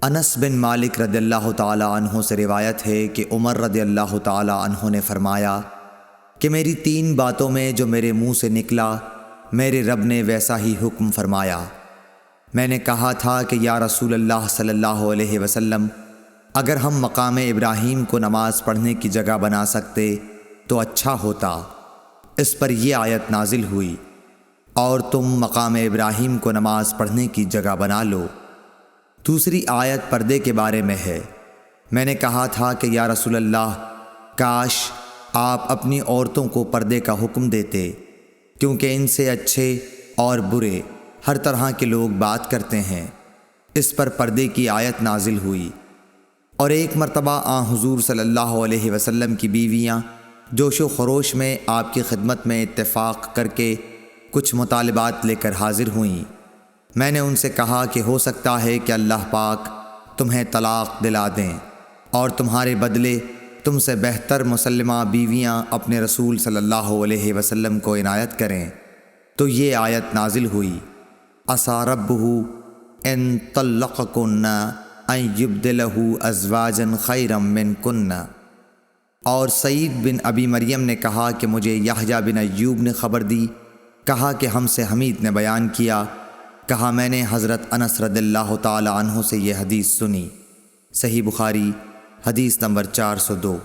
انس بن مالک رضی اللہ تعالی عنہ سے روایت ہے کہ عمر رضی اللہ تعالی عنہ نے فرمایا کہ میری 3 باتوں میں جو میرے منہ سے نکلا میرے رب نے ویسا ہی حکم فرمایا۔ میں نے کہا تھا کہ یا رسول اللہ صلی اللہ علیہ وسلم، اگر ہم مقام ابراہیم کو نماز پڑھنے کی جگہ بنا سکتے تو اچھا ہوتا۔ اس پر یہ آیت نازل ہوئی، اور تم مقام ابراہیم کو نماز پڑھنے کی جگہ بنا لو۔ دوسری آیت پردے کے بارے میں ہے۔ میں نے کہا تھا کہ یا رسول اللہ، کاش آپ اپنی عورتوں کو پردے کا حکم دیتے، کیونکہ ان سے اچھے اور برے ہر طرح کے لوگ بات کرتے ہیں۔ اس پر پردے کی آیت نازل ہوئی۔ اور ایک مرتبہ حضور صلی اللہ علیہ وسلم کی بیویاں جوش و خروش میں آپ کی خدمت میں اتفاق کر کے کچھ مطالبات لے کر حاضر ہوئیں۔ میں نے ان سے کہا کہ ہو سکتا ہے کہ اللہ پاک تمہیں طلاق دلا دیں اور تمہارے بدلے تم سے بہتر مسلمہ بیویاں اپنے رسول صلی اللہ علیہ وسلم کو عنایت کریں، تو یہ آیت نازل ہوئی، عَسَىٰ رَبُّهُ إِن طَلَّقَكُنَّ أَن يُبْدِلَهُ أَزْوَاجًا خَيْرًا مِّنكُنَّ۔ اور سعید بن ابی مریم نے کہا کہ مجھے یحییٰ بن ایوب نے خبر دی، کہا کہ ہم سے حمید نے بیان کیا، کہا میں نے حضرت انس رضی اللہ تعالی عنہ سے یہ حدیث سنی۔ صحیح بخاری حدیث نمبر 402۔